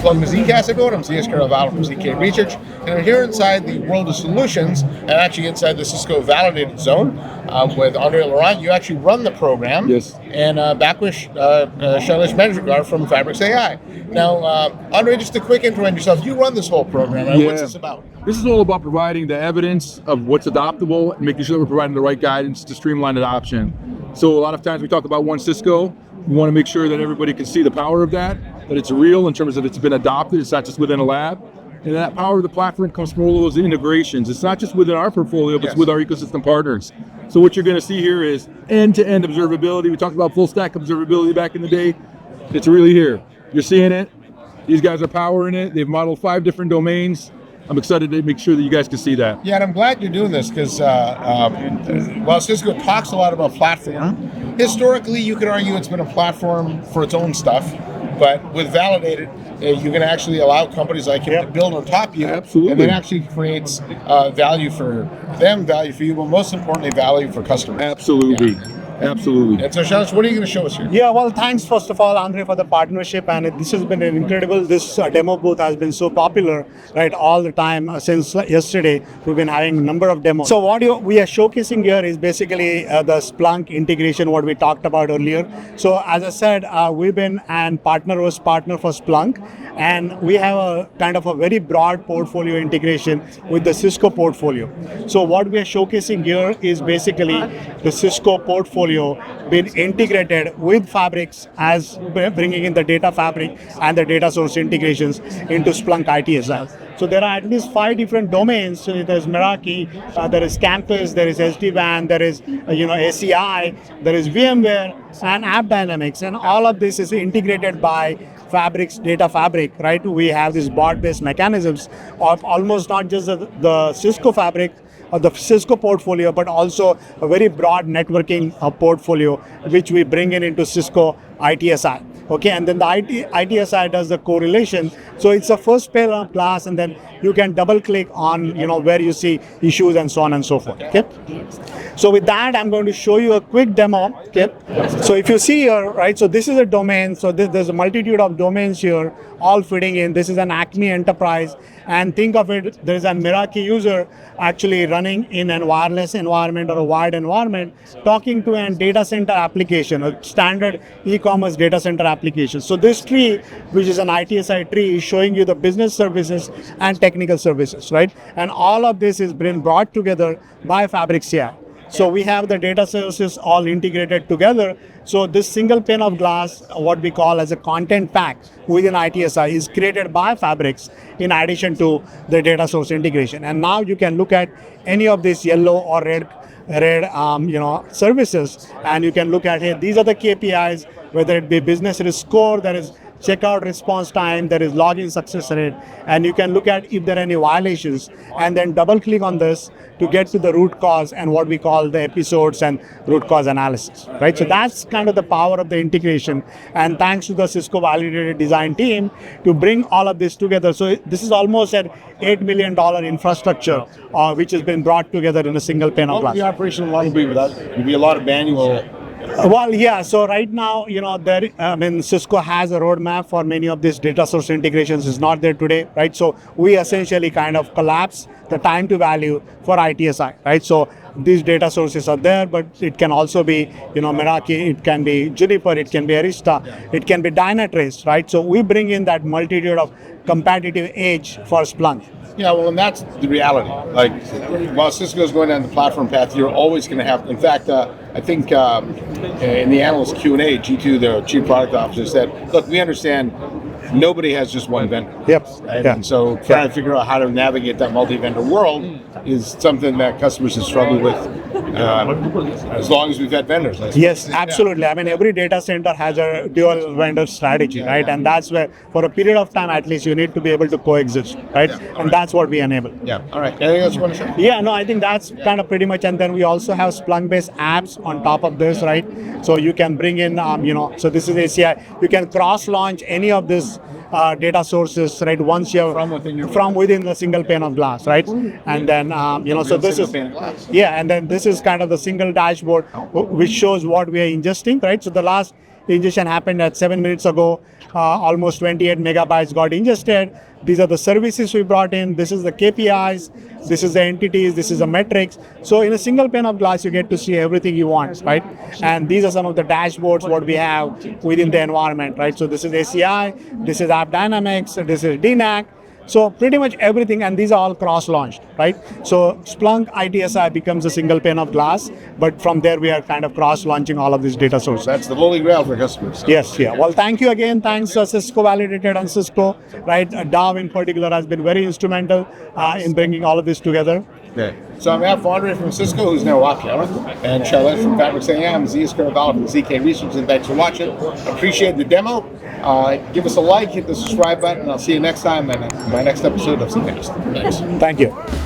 Welcome to ZKast, everyone. I'm Zeus Kerravala from ZK Research, and I'm here inside the world of solutions, and actually inside the Cisco Validated Zone with Andre Laurent. You actually run the program. Yes. And back with Shailesh Manjrekar from FabrixAI. Now, Andre, just a quick intro on yourself. You run this whole program, right? Yeah. What's this about? This is all about providing the evidence of what's adoptable and making sure that we're providing the right guidance to streamline adoption. So a lot of times we talk about one Cisco. We want to make sure that everybody can see the power of that it's real in terms of it's been adopted. It's not just within a lab. And that power of the platform comes from all those integrations. It's not just within our portfolio, but it's with our ecosystem partners. So what you're going to see here is end-to-end observability. We talked about full stack observability back in the day. It's really here. You're seeing it. These guys are powering it. They've modeled 5 different domains. I'm excited to make sure that you guys can see that. Yeah, and I'm glad you're doing this because while Cisco talks a lot about platform, historically you could argue it's been a platform for its own stuff, but with Validated, you can actually allow companies like him to build on top of you. Absolutely. And it actually creates value for them, value for you, but most importantly, value for customers. Absolutely. Yeah. Absolutely. And so, Shailesh, what are you going to show us here? Yeah, well, thanks first of all, Andre, for the partnership, and this has been an incredible. This demo booth has been so popular, right, all the time since yesterday. We've been having a number of demos. So what we are showcasing here is basically the Splunk integration, what we talked about earlier. So as I said, we've been and partner for Splunk, and we have a kind of a very broad portfolio integration with the Cisco portfolio. So what we are showcasing here is basically the Cisco portfolio been integrated with Fabrix as bringing in the data fabric and the data source integrations into Splunk ITSI. So there are at least 5 different domains. So there's Meraki, there is Campus, there is SD-WAN, there is ACI, there is VMware and App Dynamics, and all of this is integrated by Fabrix Data Fabric, right? We have these bot-based mechanisms of almost not just the Cisco Fabric or the Cisco portfolio, but also a very broad networking portfolio, which we bring into Cisco ITSI. Okay, and then the ITSI does the correlation. So it's a first pair of glass, and then you can double click on where you see issues and so on and so forth. Okay. So with that, I'm going to show you a quick demo. Okay. So if you see here, right, so this is a domain. So there's a multitude of domains here, all fitting in. This is an Acme enterprise. And think of it, there's a Meraki user actually running in a wireless environment or a wired environment, talking to a data center application, a standard e-commerce data center application. So this tree, which is an ITSI tree, is showing you the business services and technical services, right? And all of this is been brought together by FabrixAI. So we have the data services all integrated together. So this single pane of glass, what we call as a content pack within ITSI, is created by Fabrix in addition to the data source integration. And now you can look at any of these yellow or red services, and you can look at, hey, these are the KPIs, whether it be business risk score, there is checkout response time, there is login success rate, and you can look at if there are any violations, and then double click on this to get to the root cause and what we call the episodes and root cause analysis, right? So that's kind of the power of the integration, and thanks to the Cisco Validated Design team to bring all of this together. So this is almost an $8 million infrastructure which has been brought together in a single pane of glass. What would the operational model be with that? It would be a lot of manual. Well, yeah. So right now, Cisco has a roadmap for many of these data source integrations. Is not there today, right? So we essentially kind of collapse the time to value for ITSI, right? So these data sources are there, but it can also be, Meraki, it can be Juniper, it can be Arista, it can be Dynatrace, right? So we bring in that multitude of competitive edge for Splunk. Yeah, well, and that's the reality. Like, while Cisco's going down the platform path, you're always going to have. In fact, I think in the analyst Q&A, G2, the chief product officer, said, "Look, we understand nobody has just one vendor." Yep. Right? Yeah. And so, trying to figure out how to navigate that multi-vendor world is something that customers have struggled with as long as we've had vendors. Yes, absolutely. I mean, every data center has a dual vendor strategy, right? And that's where, for a period of time at least, you need to be able to coexist, right? And that's what we enable. Yeah. All right. Anything else you want to share? Yeah, no, I think that's kind of pretty much. And then we also have Splunk-based apps on top of this, right? So you can bring in, so this is ACI. You can cross-launch any of this data sources, right? Once you're from within the single pane of glass, right? And then, so this is, and then this is kind of the single dashboard which shows what we are ingesting, right? So the last ingestion happened at 7 minutes ago. Almost 28 megabytes got ingested. These are the services we brought in. This is the KPIs. This is the entities. This is the metrics. So in a single pane of glass, you get to see everything you want, right? And these are some of the dashboards what we have within the environment, right? So this is ACI. This is App Dynamics. This is DNAC. So pretty much everything, and these are all cross-launched, right? So Splunk ITSI becomes a single pane of glass, but from there we are kind of cross-launching all of these data sources. That's the holy grail for customers. Yes, yeah. Well, thank you again. Thanks Cisco Validated and Cisco, right? Dow in particular has been very instrumental in bringing all of this together. Okay. So I'm Matt Fondry from Cisco, who's now Wakala, and Shailesh from Fabrix.ai. I'm Zeus Kerravala from ZK Research, and thanks for watching. Appreciate the demo. Give us a like, hit the subscribe button, and I'll see you next time in my next episode of ZKast. Thanks. Thank you.